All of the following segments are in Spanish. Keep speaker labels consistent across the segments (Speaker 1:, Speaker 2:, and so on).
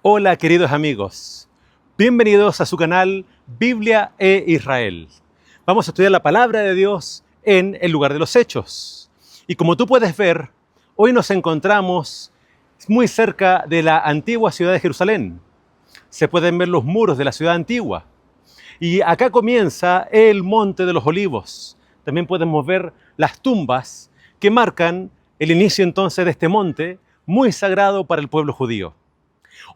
Speaker 1: Hola queridos amigos, bienvenidos a su canal Biblia e Israel. Vamos a estudiar la palabra de Dios en el lugar de los hechos. Y como tú puedes ver, hoy nos encontramos muy cerca de la antigua ciudad de Jerusalén. Se pueden ver los muros de la ciudad antigua. Y acá comienza el Monte de los Olivos. También podemos ver las tumbas que marcan el inicio entonces de este monte muy sagrado para el pueblo judío.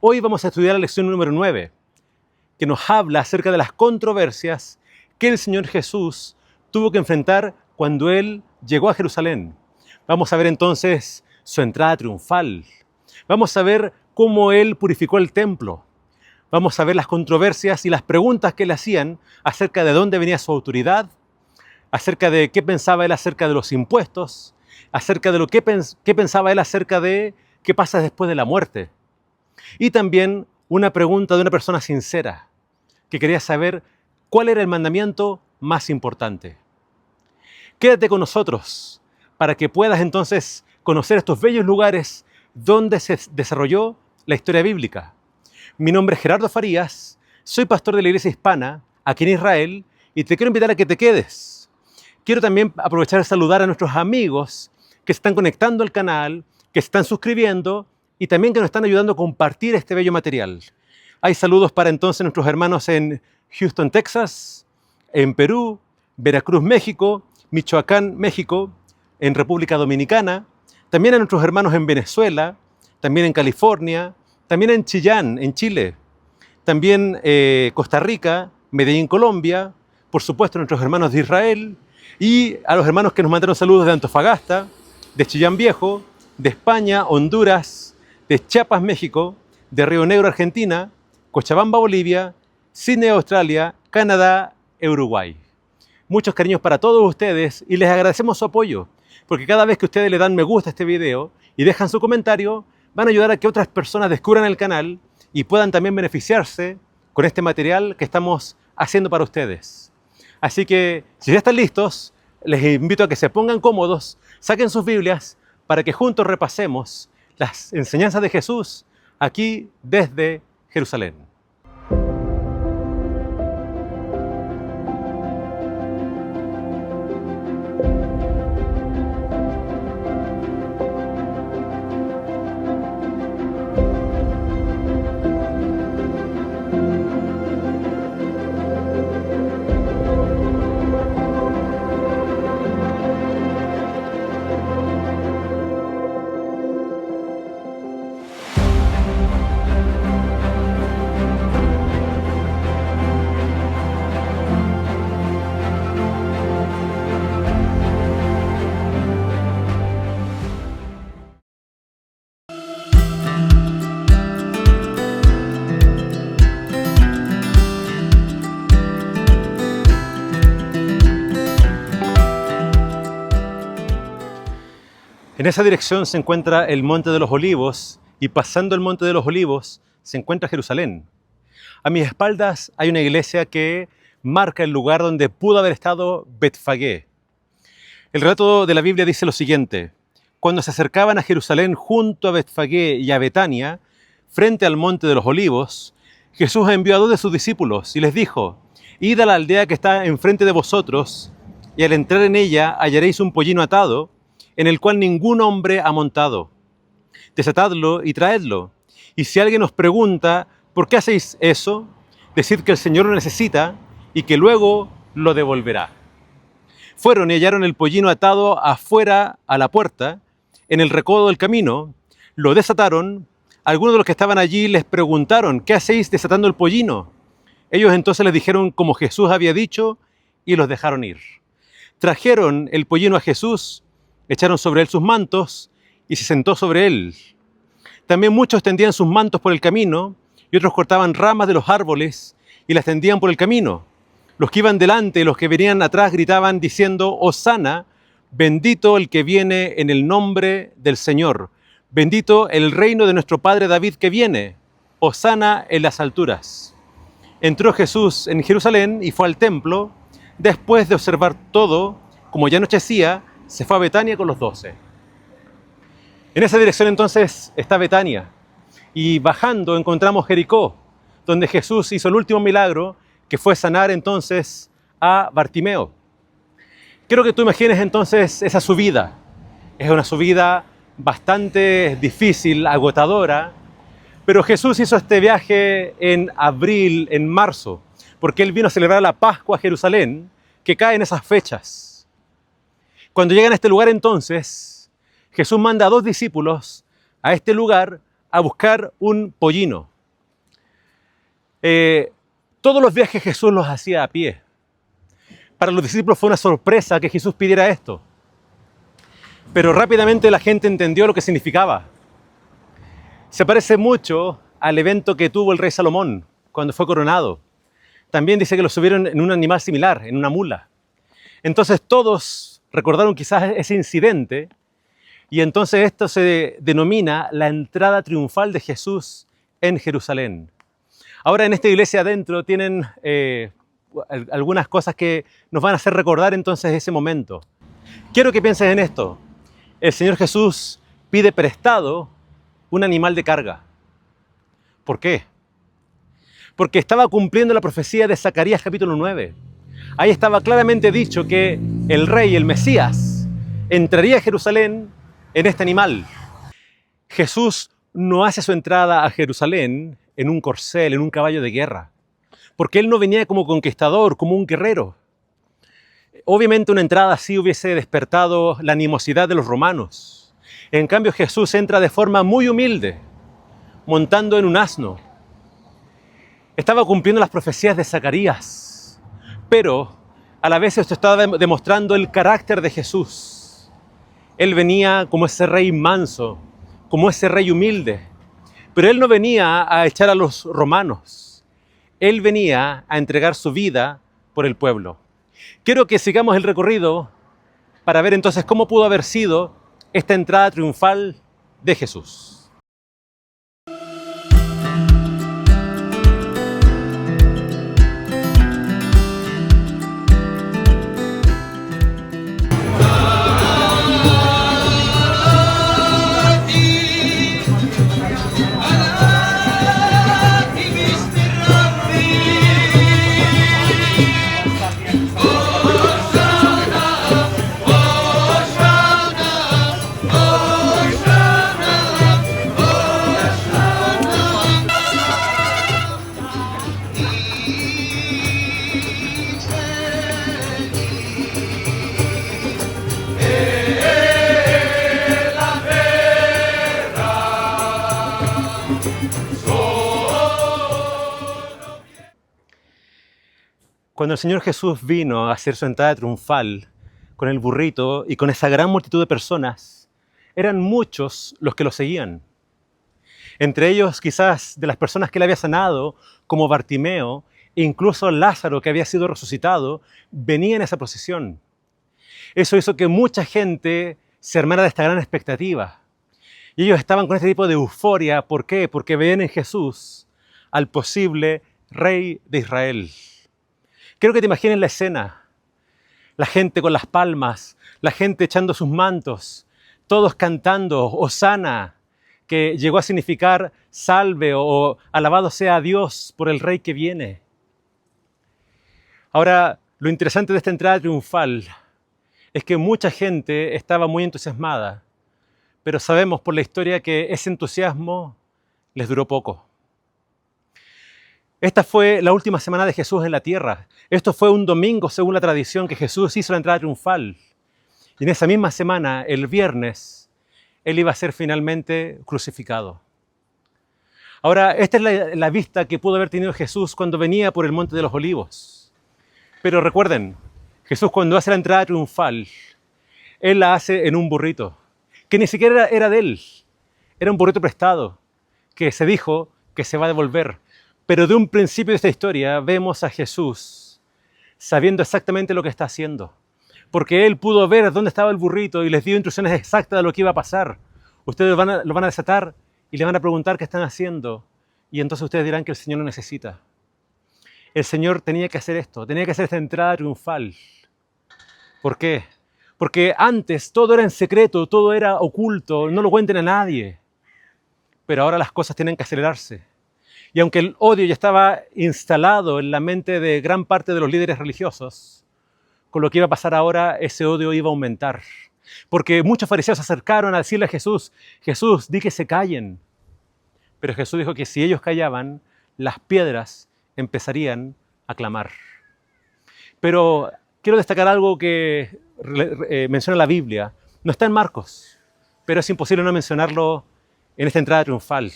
Speaker 1: Hoy vamos a estudiar la lección número 9, que nos habla acerca de las controversias que el Señor Jesús tuvo que enfrentar cuando Él llegó a Jerusalén. Vamos a ver entonces su entrada triunfal. Vamos a ver cómo Él purificó el templo. Vamos a ver las controversias y las preguntas que le hacían acerca de dónde venía su autoridad, acerca de qué pensaba Él acerca de los impuestos, acerca de qué pensaba Él acerca de qué pasa después de la muerte. Y también una pregunta de una persona sincera que quería saber cuál era el mandamiento más importante. Quédate con nosotros para que puedas entonces conocer estos bellos lugares donde se desarrolló la historia bíblica. Mi nombre es Gerardo Farías, soy pastor de la Iglesia Hispana aquí en Israel y te quiero invitar a que te quedes. Quiero también aprovechar de saludar a nuestros amigos que se están conectando al canal, que se están suscribiendo y también que nos están ayudando a compartir este bello material. Hay saludos para entonces nuestros hermanos en Houston, Texas, en Perú, Veracruz, México, Michoacán, México, en República Dominicana, también a nuestros hermanos en Venezuela, también en California, también en Chillán, en Chile, también Costa Rica, Medellín, Colombia, por supuesto nuestros hermanos de Israel y a los hermanos que nos mandaron saludos de Antofagasta, de Chillán Viejo, de España, Honduras, de Chiapas, México, de Río Negro, Argentina, Cochabamba, Bolivia, Sydney, Australia, Canadá, Uruguay. Muchos cariños para todos ustedes y les agradecemos su apoyo, porque cada vez que ustedes le dan me gusta a este video y dejan su comentario, van a ayudar a que otras personas descubran el canal y puedan también beneficiarse con este material que estamos haciendo para ustedes. Así que, si ya están listos, les invito a que se pongan cómodos, saquen sus Biblias para que juntos repasemos las enseñanzas de Jesús aquí desde Jerusalén. En esa dirección se encuentra el Monte de los Olivos y pasando el Monte de los Olivos se encuentra Jerusalén. A mis espaldas hay una iglesia que marca el lugar donde pudo haber estado Betfagé. El relato de la Biblia dice lo siguiente: cuando se acercaban a Jerusalén junto a Betfagé y a Betania, frente al Monte de los Olivos, Jesús envió a 2 de sus discípulos y les dijo: id a la aldea que está enfrente de vosotros y al entrar en ella hallaréis un pollino atado en el cual ningún hombre ha montado. Desatadlo y traedlo. Y si alguien os pregunta, ¿por qué hacéis eso?, decid que el Señor lo necesita y que luego lo devolverá. Fueron y hallaron el pollino atado afuera a la puerta, en el recodo del camino, lo desataron. Algunos de los que estaban allí les preguntaron, ¿qué hacéis desatando el pollino? Ellos entonces les dijeron como Jesús había dicho y los dejaron ir. Trajeron el pollino a Jesús, echaron sobre él sus mantos y se sentó sobre él. También muchos tendían sus mantos por el camino y otros cortaban ramas de los árboles y las tendían por el camino. Los que iban delante y los que venían atrás gritaban diciendo: Hosana, bendito el que viene en el nombre del Señor. Bendito el reino de nuestro padre David que viene. Hosana en las alturas. Entró Jesús en Jerusalén y fue al templo. Después de observar todo, como ya anochecía, se fue a Betania con los 12. En esa dirección entonces está Betania. y bajando encontramos Jericó, donde Jesús hizo el último milagro, que fue sanar entonces a Bartimeo. Quiero que tú imagines entonces esa subida. Es una subida bastante difícil, agotadora, pero Jesús hizo este viaje en abril, en marzo, porque Él vino a celebrar la Pascua a Jerusalén, que cae en esas fechas. Cuando llegan a este lugar entonces, Jesús manda a 2 discípulos a este lugar a buscar un pollino. Todos los viajes Jesús los hacía a pie. Para los discípulos fue una sorpresa que Jesús pidiera esto. Pero rápidamente la gente entendió lo que significaba. Se parece mucho al evento que tuvo el rey Salomón cuando fue coronado. También dice que lo subieron en un animal similar, en una mula. Entonces todos recordaron quizás ese incidente y entonces esto se denomina la entrada triunfal de Jesús en Jerusalén. Ahora en esta iglesia adentro tienen algunas cosas que nos van a hacer recordar entonces ese momento. Quiero que pienses en esto. El Señor Jesús pide prestado un animal de carga. ¿Por qué? Porque estaba cumpliendo la profecía de Zacarías capítulo 9. Ahí estaba claramente dicho que el rey, el Mesías, entraría a Jerusalén en este animal. Jesús no hace su entrada a Jerusalén en un corcel, en un caballo de guerra, porque Él no venía como conquistador, como un guerrero. Obviamente una entrada así hubiese despertado la animosidad de los romanos. En cambio Jesús entra de forma muy humilde, montando en un asno. Estaba cumpliendo las profecías de Zacarías, pero a la vez esto estaba demostrando el carácter de Jesús. Él venía como ese rey manso, como ese rey humilde, pero Él no venía a echar a los romanos. Él venía a entregar su vida por el pueblo. Quiero que sigamos el recorrido para ver entonces cómo pudo haber sido esta entrada triunfal de Jesús. Cuando el Señor Jesús vino a hacer su entrada triunfal con el burrito y con esa gran multitud de personas, eran muchos los que lo seguían. Entre ellos quizás de las personas que él había sanado, como Bartimeo, e incluso Lázaro, que había sido resucitado, venía en esa procesión. Eso hizo que mucha gente se armara de esta gran expectativa. Y ellos estaban con este tipo de euforia. ¿Por qué? Porque veían en Jesús al posible Rey de Israel. Quiero que te imagines la escena. La gente con las palmas, la gente echando sus mantos, todos cantando Hosana, que llegó a significar salve o alabado sea Dios por el Rey que viene. Ahora, lo interesante de esta entrada triunfal es que mucha gente estaba muy entusiasmada, pero sabemos por la historia que ese entusiasmo les duró poco. Esta fue la última semana de Jesús en la tierra. Esto fue un domingo, según la tradición, que Jesús hizo la entrada triunfal. Y en esa misma semana, el viernes, Él iba a ser finalmente crucificado. Ahora, esta es la vista que pudo haber tenido Jesús cuando venía por el Monte de los Olivos. Pero recuerden, Jesús cuando hace la entrada triunfal, Él la hace en un burrito, que ni siquiera era de Él. Era un burrito prestado, que se dijo que se va a devolver. Pero de un principio de esta historia vemos a Jesús sabiendo exactamente lo que está haciendo. Porque Él pudo ver dónde estaba el burrito y les dio instrucciones exactas de lo que iba a pasar. Ustedes lo van a desatar y le van a preguntar qué están haciendo. Y entonces ustedes dirán que el Señor lo necesita. El Señor tenía que hacer esto, tenía que hacer esta entrada triunfal. ¿Por qué? Porque antes todo era en secreto, todo era oculto, no lo cuenten a nadie. pero ahora las cosas tienen que acelerarse. Y aunque el odio ya estaba instalado en la mente de gran parte de los líderes religiosos, con lo que iba a pasar ahora, ese odio iba a aumentar. Porque muchos fariseos se acercaron a decirle a Jesús, Jesús, di que se callen. Pero Jesús dijo que si ellos callaban, las piedras empezarían a clamar. Pero quiero destacar algo que menciona la Biblia. No está en Marcos, pero es imposible no mencionarlo en esta entrada triunfal.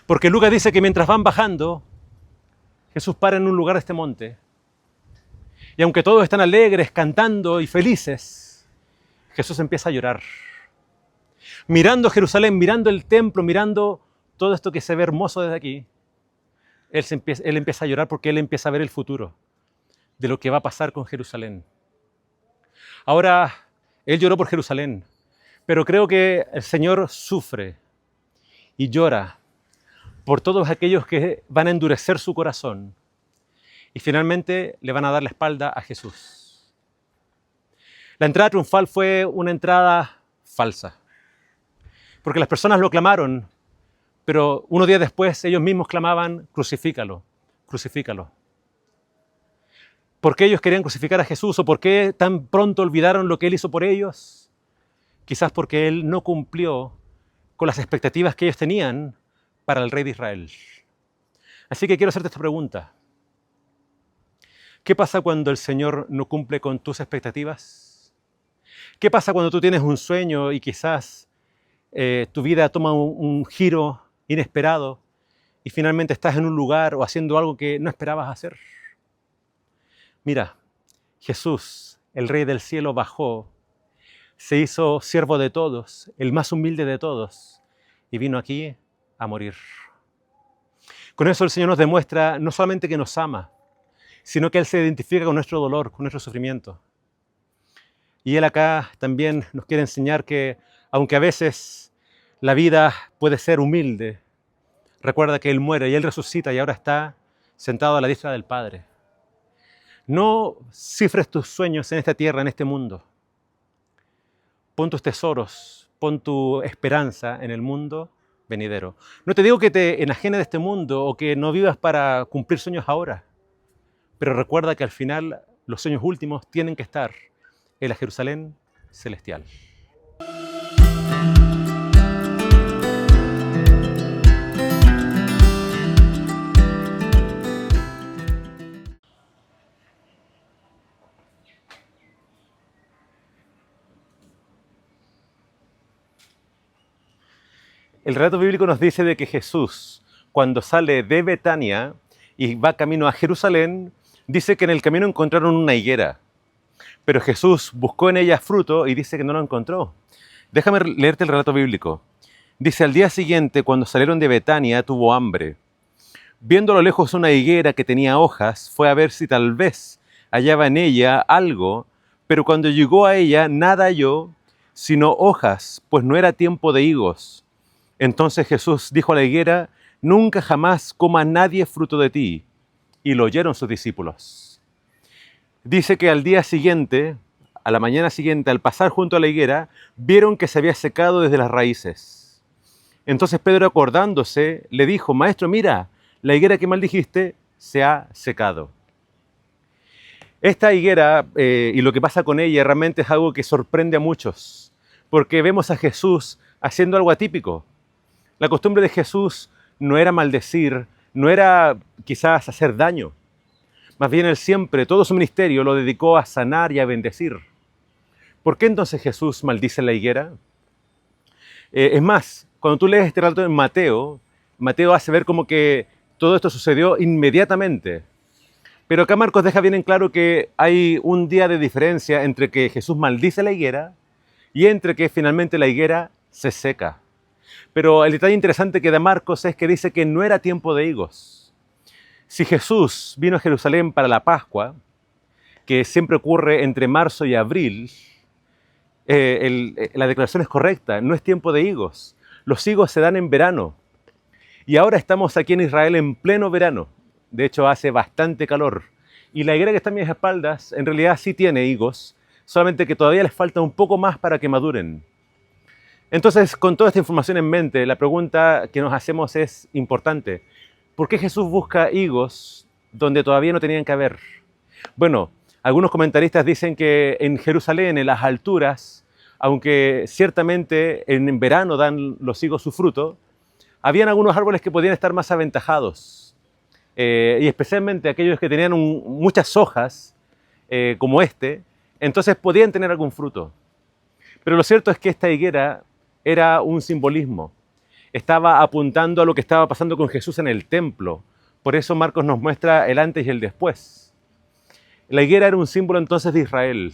Speaker 1: Porque Lucas dice que mientras van bajando, Jesús para en un lugar de este monte. Y aunque todos están alegres, cantando y felices, Jesús empieza a llorar. Mirando Jerusalén, mirando el templo, mirando todo esto que se ve hermoso desde aquí, él empieza a llorar porque él empieza a ver el futuro de lo que va a pasar con Jerusalén. Ahora, él lloró por Jerusalén, pero creo que el Señor sufre y llora por todos aquellos que van a endurecer su corazón y finalmente le van a dar la espalda a Jesús. La entrada triunfal fue una entrada falsa, porque las personas lo clamaron, pero unos días después ellos mismos clamaban, crucifícalo, crucifícalo. ¿Por qué ellos querían crucificar a Jesús o por qué tan pronto olvidaron lo que Él hizo por ellos? Quizás porque Él no cumplió con las expectativas que ellos tenían para el rey de Israel. Así que quiero hacerte esta pregunta. ¿Qué pasa cuando el Señor no cumple con tus expectativas? ¿Qué pasa cuando tú tienes un sueño y quizás tu vida toma un giro inesperado y finalmente estás en un lugar o haciendo algo que no esperabas hacer? Mira, Jesús, el Rey del Cielo, bajó, se hizo siervo de todos, el más humilde de todos, y vino aquí a morir. Con eso el Señor nos demuestra no solamente que nos ama, sino que Él se identifica con nuestro dolor, con nuestro sufrimiento. Y Él acá también nos quiere enseñar que, aunque a veces la vida puede ser humilde, recuerda que Él muere y Él resucita y ahora está sentado a la diestra del Padre. No cifres tus sueños en esta tierra, en este mundo. Pon tus tesoros, pon tu esperanza en el mundo venidero. No te digo que te enajenes de este mundo o que no vivas para cumplir sueños ahora, pero recuerda que al final los sueños últimos tienen que estar en la Jerusalén celestial. El relato bíblico nos dice de que Jesús, cuando sale de Betania y va camino a Jerusalén, dice que en el camino encontraron una higuera. Pero Jesús buscó en ella fruto y dice que no lo encontró. Déjame leerte el relato bíblico. Dice, al día siguiente, cuando salieron de Betania, tuvo hambre. Viendo a lo lejos una higuera que tenía hojas, fue a ver si tal vez hallaba en ella algo, pero cuando llegó a ella, nada halló, sino hojas, pues no era tiempo de higos. Entonces Jesús dijo a la higuera, nunca jamás coma nadie fruto de ti. Y lo oyeron sus discípulos. Dice que al día siguiente, a la mañana siguiente, al pasar junto a la higuera, vieron que se había secado desde las raíces. Entonces Pedro, acordándose, le dijo, Maestro, mira, la higuera que maldijiste se ha secado. Esta higuera y lo que pasa con ella realmente es algo que sorprende a muchos, porque vemos a Jesús haciendo algo atípico. La costumbre de Jesús no era maldecir, no era quizás hacer daño. Más bien Él siempre, todo su ministerio lo dedicó a sanar y a bendecir. ¿Por qué entonces Jesús maldice la higuera? Es más, cuando tú lees este relato en Mateo, Mateo hace ver como que todo esto sucedió inmediatamente. Pero acá Marcos deja bien en claro que hay un día de diferencia entre que Jesús maldice la higuera y entre que finalmente la higuera se seca. Pero el detalle interesante que da Marcos es que dice que no era tiempo de higos. Si Jesús vino a Jerusalén para la Pascua, que siempre ocurre entre marzo y abril, la declaración es correcta, no es tiempo de higos. Los higos se dan en verano. Y ahora estamos aquí en Israel en pleno verano. De hecho, hace bastante calor. Y la higuera que está a mis espaldas, en realidad sí tiene higos, solamente que todavía les falta un poco más para que maduren. Entonces, con toda esta información en mente, la pregunta que nos hacemos es importante. ¿Por qué Jesús busca higos donde todavía no tenían que haber? Bueno, algunos comentaristas dicen que en Jerusalén, en las alturas, aunque ciertamente en verano dan los higos su fruto, habían algunos árboles que podían estar más aventajados. Y especialmente aquellos que tenían muchas hojas, como este, entonces podían tener algún fruto. Pero lo cierto es que esta higuera era un simbolismo. Estaba apuntando a lo que estaba pasando con Jesús en el templo. Por eso Marcos nos muestra el antes y el después. La higuera era un símbolo entonces de Israel.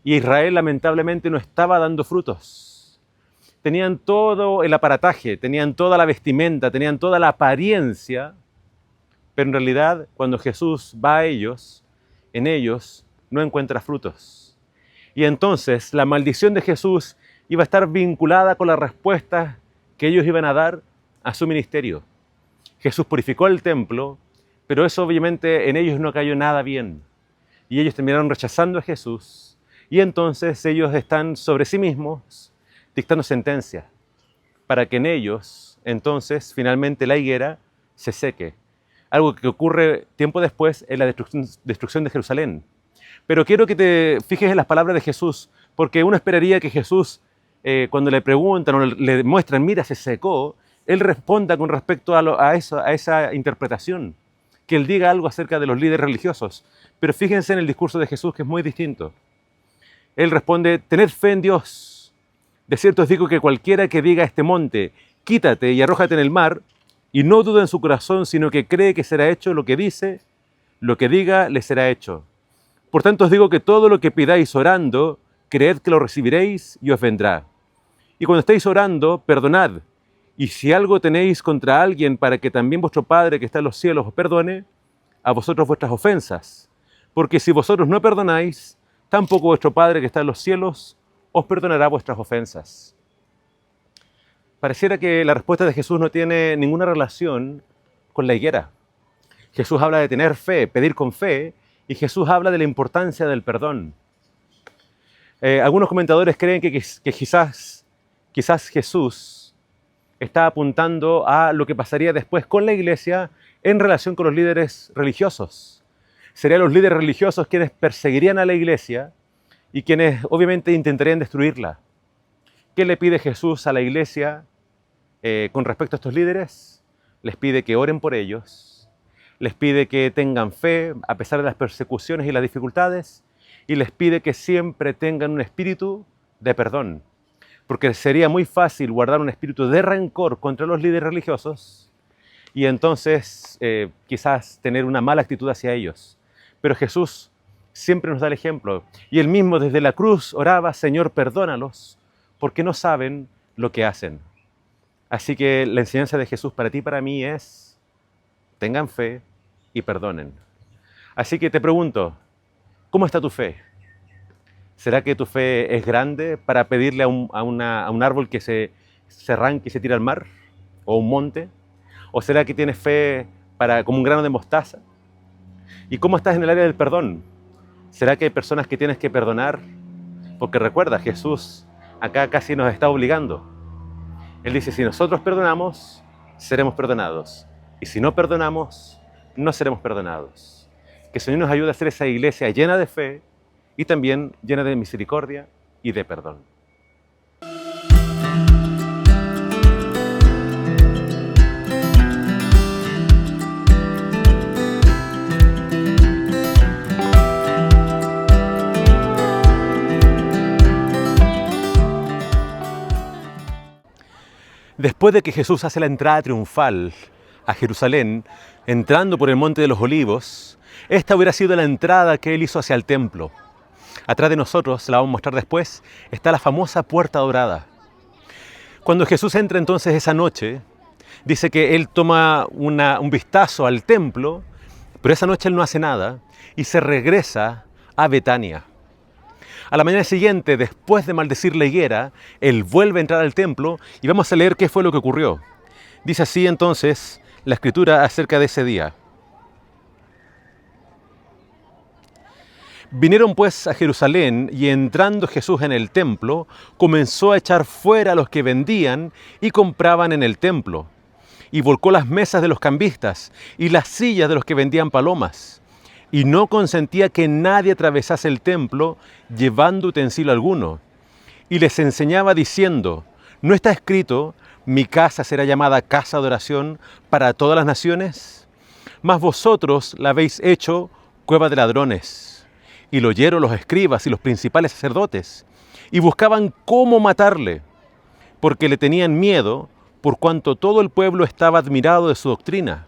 Speaker 1: Y Israel lamentablemente no estaba dando frutos. Tenían todo el aparataje, tenían toda la vestimenta, tenían toda la apariencia, pero en realidad cuando Jesús va a ellos, en ellos no encuentra frutos. Y entonces la maldición de Jesús iba a estar vinculada con las respuestas que ellos iban a dar a su ministerio. Jesús purificó el templo, pero eso obviamente en ellos no cayó nada bien. Y ellos terminaron rechazando a Jesús. Y entonces ellos están sobre sí mismos dictando sentencia para que en ellos, entonces, finalmente la higuera se seque. Algo que ocurre tiempo después en la destrucción de Jerusalén. Pero quiero que te fijes en las palabras de Jesús, porque uno esperaría que Jesús, cuando le preguntan o le muestran, mira, se secó, Él responda con respecto a esa interpretación, que Él diga algo acerca de los líderes religiosos. Pero fíjense en el discurso de Jesús, que es muy distinto. Él responde, tened fe en Dios. De cierto os digo que cualquiera que diga a este monte, quítate y arrójate en el mar, y no duda en su corazón, sino que cree que será hecho lo que dice, lo que diga le será hecho. Por tanto os digo que todo lo que pidáis orando, creed que lo recibiréis y os vendrá. Y cuando estéis orando, perdonad. Y si algo tenéis contra alguien, para que también vuestro Padre que está en los cielos os perdone, a vosotros vuestras ofensas. Porque si vosotros no perdonáis, tampoco vuestro Padre que está en los cielos os perdonará vuestras ofensas. Pareciera que la respuesta de Jesús no tiene ninguna relación con la higuera. Jesús habla de tener fe, pedir con fe, y Jesús habla de la importancia del perdón. Algunos comentadores creen que quizás Jesús está apuntando a lo que pasaría después con la iglesia en relación con los líderes religiosos. Serían los líderes religiosos quienes perseguirían a la iglesia y quienes obviamente intentarían destruirla. ¿Qué le pide Jesús a la iglesia con respecto a estos líderes? Les pide que oren por ellos, les pide que tengan fe a pesar de las persecuciones y las dificultades, y les pide que siempre tengan un espíritu de perdón. Porque sería muy fácil guardar un espíritu de rencor contra los líderes religiosos y entonces quizás tener una mala actitud hacia ellos. Pero Jesús siempre nos da el ejemplo. Y Él mismo desde la cruz oraba, Señor, perdónalos, porque no saben lo que hacen. Así que la enseñanza de Jesús para ti y para mí es, tengan fe y perdonen. Así que te pregunto, ¿cómo está tu fe? ¿Será que tu fe es grande para pedirle a un árbol que se arranque y se tire al mar? ¿O un monte? ¿O será que tienes fe como un grano de mostaza? ¿Y cómo estás en el área del perdón? ¿Será que hay personas que tienes que perdonar? Porque recuerda, Jesús acá casi nos está obligando. Él dice, si nosotros perdonamos, seremos perdonados. Y si no perdonamos, no seremos perdonados. Que el Señor nos ayude a hacer esa iglesia llena de fe y también llena de misericordia y de perdón. Después de que Jesús hace la entrada triunfal a Jerusalén, entrando por el Monte de los Olivos, esta hubiera sido la entrada que Él hizo hacia el templo. Atrás de nosotros, la vamos a mostrar después, está la famosa Puerta Dorada. Cuando Jesús entra entonces esa noche, dice que Él toma un vistazo al templo, pero esa noche Él no hace nada y se regresa a Betania. A la mañana siguiente, después de maldecir la higuera, Él vuelve a entrar al templo y vamos a leer qué fue lo que ocurrió. Dice así entonces la Escritura acerca de ese día. Vinieron pues a Jerusalén, y entrando Jesús en el templo, comenzó a echar fuera a los que vendían y compraban en el templo, y volcó las mesas de los cambistas y las sillas de los que vendían palomas, y no consentía que nadie atravesase el templo llevando utensilio alguno. Y les enseñaba diciendo: ¿no está escrito, mi casa será llamada casa de oración para todas las naciones? Mas vosotros la habéis hecho cueva de ladrones. Y lo oyeron los escribas y los principales sacerdotes, y buscaban cómo matarle, porque le tenían miedo, por cuanto todo el pueblo estaba admirado de su doctrina.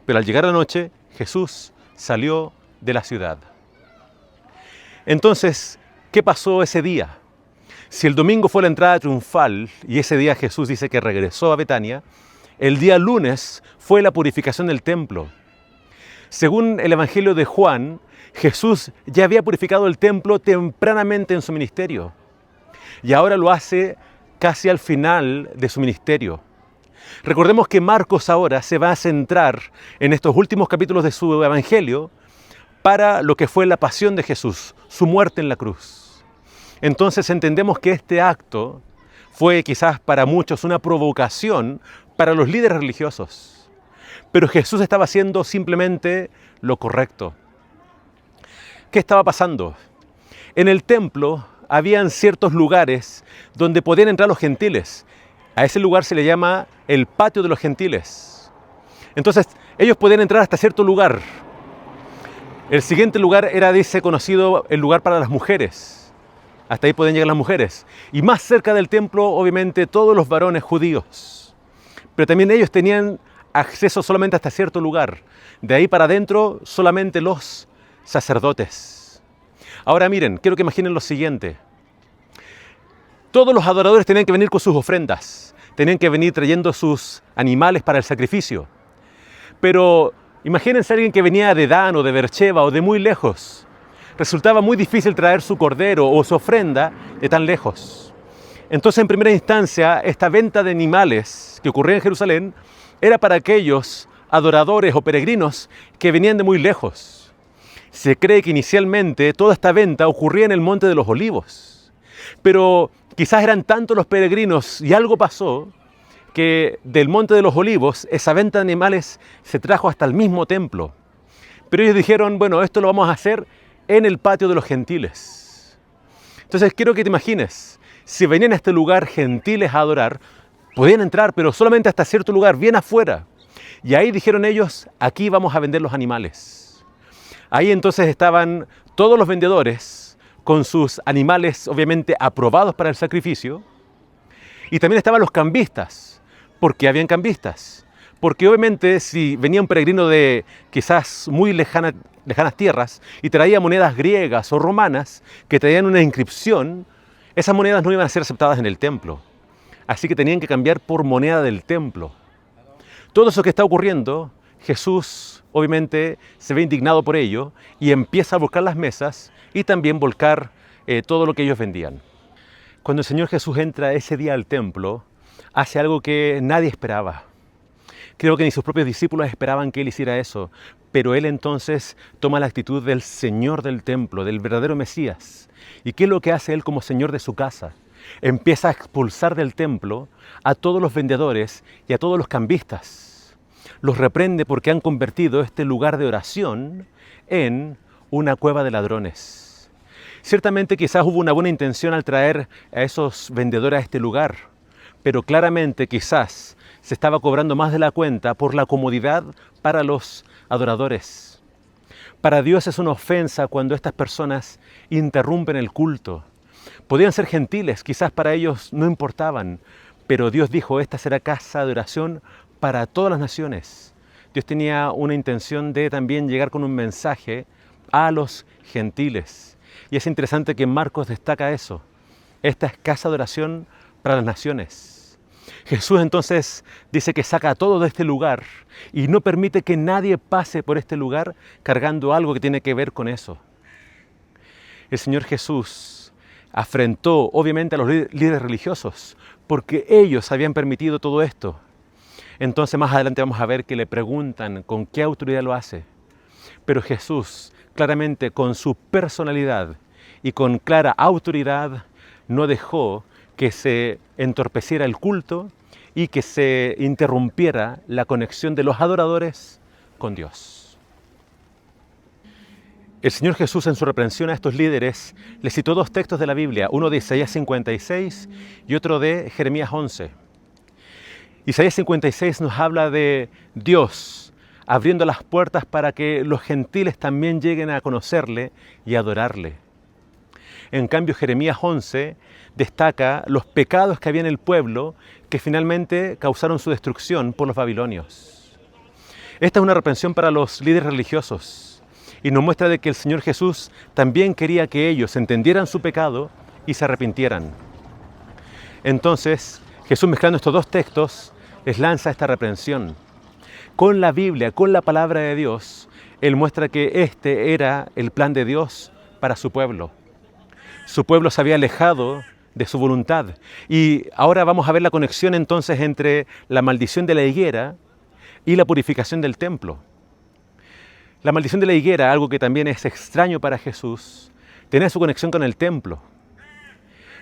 Speaker 1: Pero al llegar la noche, Jesús salió de la ciudad. Entonces, ¿qué pasó ese día? Si el domingo fue la entrada triunfal, y ese día Jesús dice que regresó a Betania, el día lunes fue la purificación del templo. Según el Evangelio de Juan, Jesús ya había purificado el templo tempranamente en su ministerio, y ahora lo hace casi al final de su ministerio. Recordemos que Marcos ahora se va a centrar en estos últimos capítulos de su Evangelio para lo que fue la pasión de Jesús, su muerte en la cruz. Entonces entendemos que este acto fue quizás para muchos una provocación para los líderes religiosos, pero Jesús estaba haciendo simplemente lo correcto. ¿Qué estaba pasando? En el templo habían ciertos lugares donde podían entrar los gentiles. A ese lugar se le llama el patio de los gentiles. Entonces, ellos podían entrar hasta cierto lugar. El siguiente lugar era, dice, conocido el lugar para las mujeres. Hasta ahí podían llegar las mujeres. Y más cerca del templo, obviamente, todos los varones judíos. Pero también ellos tenían acceso solamente hasta cierto lugar. De ahí para adentro, solamente los sacerdotes. Ahora miren, quiero que imaginen lo siguiente. Todos los adoradores tenían que venir con sus ofrendas, tenían que venir trayendo sus animales para el sacrificio. Pero imagínense a alguien que venía de Dan o de Beersheba o de muy lejos. Resultaba muy difícil traer su cordero o su ofrenda de tan lejos. Entonces, en primera instancia, esta venta de animales que ocurría en Jerusalén era para aquellos adoradores o peregrinos que venían de muy lejos. Se cree que inicialmente toda esta venta ocurría en el Monte de los Olivos, pero quizás eran tantos los peregrinos y algo pasó que del Monte de los Olivos esa venta de animales se trajo hasta el mismo templo. Pero ellos dijeron, bueno, esto lo vamos a hacer en el patio de los gentiles. Entonces quiero que te imagines, si venían a este lugar gentiles a adorar, podían entrar, pero solamente hasta cierto lugar, bien afuera. Y ahí dijeron ellos, aquí vamos a vender los animales. Ahí entonces estaban todos los vendedores con sus animales obviamente aprobados para el sacrificio, y también estaban los cambistas. ¿Por qué habían cambistas? Porque obviamente si venía un peregrino de quizás muy lejanas tierras y traía monedas griegas o romanas que traían una inscripción, esas monedas no iban a ser aceptadas en el templo. Así que tenían que cambiar por moneda del templo. Todo eso que está ocurriendo, Jesús obviamente se ve indignado por ello y empieza a volcar las mesas y también volcar todo lo que ellos vendían. Cuando el Señor Jesús entra ese día al templo, hace algo que nadie esperaba. Creo que ni sus propios discípulos esperaban que Él hiciera eso, pero Él entonces toma la actitud del Señor del templo, del verdadero Mesías. ¿Y qué es lo que hace Él como Señor de su casa? Empieza a expulsar del templo a todos los vendedores y a todos los cambistas. Los reprende porque han convertido este lugar de oración en una cueva de ladrones. Ciertamente quizás hubo una buena intención al traer a esos vendedores a este lugar, pero claramente quizás se estaba cobrando más de la cuenta por la comodidad para los adoradores. Para Dios es una ofensa cuando estas personas interrumpen el culto. Podían ser gentiles, quizás para ellos no importaban, pero Dios dijo, esta será casa de oración para todas las naciones. Dios tenía una intención de también llegar con un mensaje a los gentiles. Y es interesante que Marcos destaca eso. Esta es casa de oración para las naciones. Jesús entonces dice que saca a todo de este lugar y no permite que nadie pase por este lugar cargando algo que tiene que ver con eso. El Señor Jesús afrentó obviamente a los líderes religiosos porque ellos habían permitido todo esto. Entonces más adelante vamos a ver que le preguntan con qué autoridad lo hace. Pero Jesús, claramente con su personalidad y con clara autoridad, no dejó que se entorpeciera el culto y que se interrumpiera la conexión de los adoradores con Dios. El Señor Jesús, en su reprensión a estos líderes, les citó dos textos de la Biblia, uno de Isaías 56 y otro de Jeremías 11. Isaías 56 nos habla de Dios abriendo las puertas para que los gentiles también lleguen a conocerle y adorarle. En cambio, Jeremías 11 destaca los pecados que había en el pueblo que finalmente causaron su destrucción por los babilonios. Esta es una reprensión para los líderes religiosos y nos muestra de que el Señor Jesús también quería que ellos entendieran su pecado y se arrepintieran. Entonces, Jesús, mezclando estos dos textos, les lanza esta reprensión. Con la Biblia, con la palabra de Dios, Él muestra que este era el plan de Dios para su pueblo. Su pueblo se había alejado de su voluntad. Y ahora vamos a ver la conexión entonces entre la maldición de la higuera y la purificación del templo. La maldición de la higuera, algo que también es extraño para Jesús, tenía su conexión con el templo.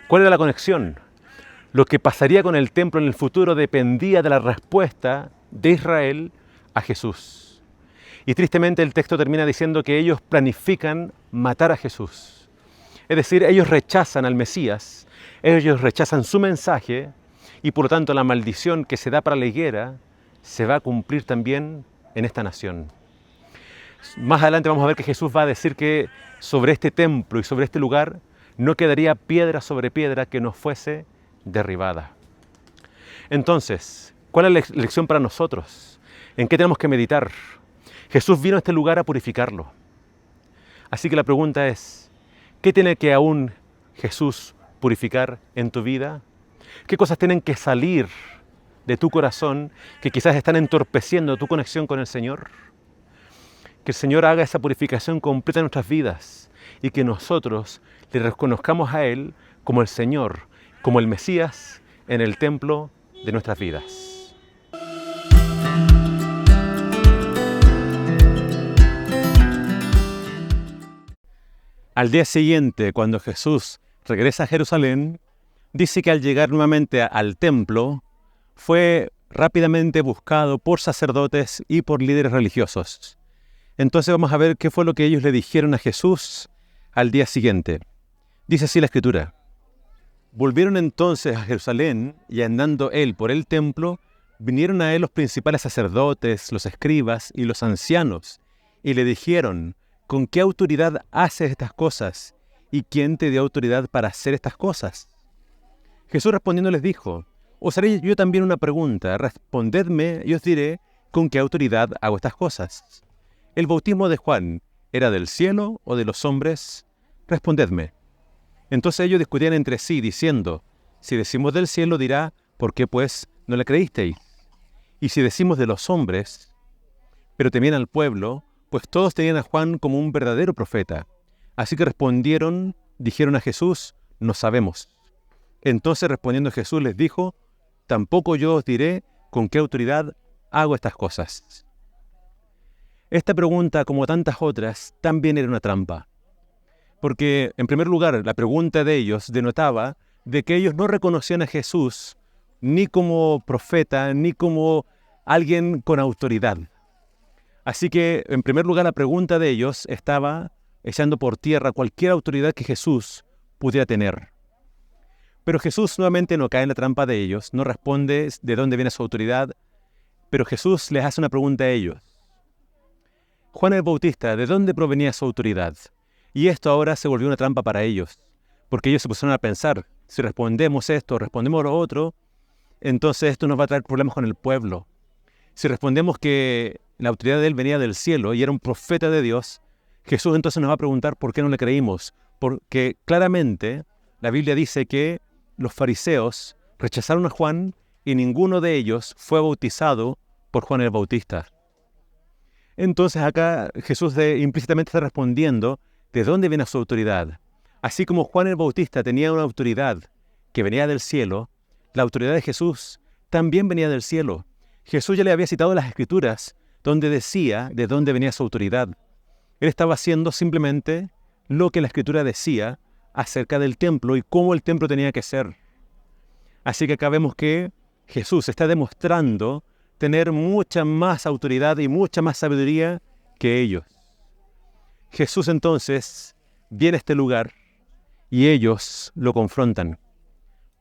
Speaker 1: ¿Cuál era la conexión? Lo que pasaría con el templo en el futuro dependía de la respuesta de Israel a Jesús. Y tristemente el texto termina diciendo que ellos planifican matar a Jesús. Es decir, ellos rechazan al Mesías, ellos rechazan su mensaje y por lo tanto la maldición que se da para la higuera se va a cumplir también en esta nación. Más adelante vamos a ver que Jesús va a decir que sobre este templo y sobre este lugar no quedaría piedra sobre piedra que no fuese derribada. Entonces, ¿cuál es la lección para nosotros? ¿En qué tenemos que meditar? Jesús vino a este lugar a purificarlo. Así que la pregunta es, ¿qué tiene que aún Jesús purificar en tu vida? ¿Qué cosas tienen que salir de tu corazón que quizás están entorpeciendo tu conexión con el Señor? Que el Señor haga esa purificación completa en nuestras vidas y que nosotros le reconozcamos a Él como el Señor, como el Mesías en el templo de nuestras vidas. Al día siguiente, cuando Jesús regresa a Jerusalén, dice que al llegar nuevamente al templo, fue rápidamente buscado por sacerdotes y por líderes religiosos. Entonces vamos a ver qué fue lo que ellos le dijeron a Jesús al día siguiente. Dice así la Escritura. Volvieron entonces a Jerusalén y andando él por el templo, vinieron a él los principales sacerdotes, los escribas y los ancianos, y le dijeron, ¿con qué autoridad haces estas cosas? ¿Y quién te dio autoridad para hacer estas cosas? Jesús respondiendo les dijo, os haré yo también una pregunta, respondedme y os diré con qué autoridad hago estas cosas. ¿El bautismo de Juan era del cielo o de los hombres? Respondedme. Entonces ellos discutían entre sí, diciendo, si decimos del cielo dirá, ¿por qué pues no le creísteis? Y si decimos de los hombres, pero temían al pueblo, pues todos tenían a Juan como un verdadero profeta. Así que respondieron, dijeron a Jesús, no sabemos. Entonces respondiendo Jesús les dijo, tampoco yo os diré con qué autoridad hago estas cosas. Esta pregunta, como tantas otras, también era una trampa. Porque, en primer lugar, la pregunta de ellos denotaba de que ellos no reconocían a Jesús ni como profeta, ni como alguien con autoridad. Así que, en primer lugar, la pregunta de ellos estaba echando por tierra cualquier autoridad que Jesús pudiera tener. Pero Jesús nuevamente no cae en la trampa de ellos, no responde de dónde viene su autoridad, pero Jesús les hace una pregunta a ellos. Juan el Bautista, ¿de dónde provenía su autoridad? Y esto ahora se volvió una trampa para ellos, porque ellos se pusieron a pensar, si respondemos esto, respondemos lo otro, entonces esto nos va a traer problemas con el pueblo. Si respondemos que la autoridad de él venía del cielo y era un profeta de Dios, Jesús entonces nos va a preguntar por qué no le creímos, porque claramente la Biblia dice que los fariseos rechazaron a Juan y ninguno de ellos fue bautizado por Juan el Bautista. Entonces acá Jesús implícitamente está respondiendo de dónde viene su autoridad. Así como Juan el Bautista tenía una autoridad que venía del cielo, la autoridad de Jesús también venía del cielo. Jesús ya le había citado las Escrituras donde decía de dónde venía su autoridad. Él estaba haciendo simplemente lo que la Escritura decía acerca del templo y cómo el templo tenía que ser. Así que acá vemos que Jesús está demostrando tener mucha más autoridad y mucha más sabiduría que ellos. Jesús entonces viene a este lugar y ellos lo confrontan.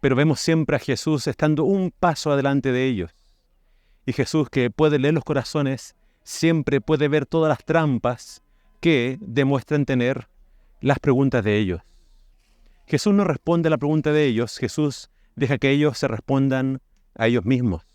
Speaker 1: Pero vemos siempre a Jesús estando un paso adelante de ellos. Y Jesús, que puede leer los corazones, siempre puede ver todas las trampas que demuestran tener las preguntas de ellos. Jesús no responde a la pregunta de ellos, Jesús deja que ellos se respondan a ellos mismos.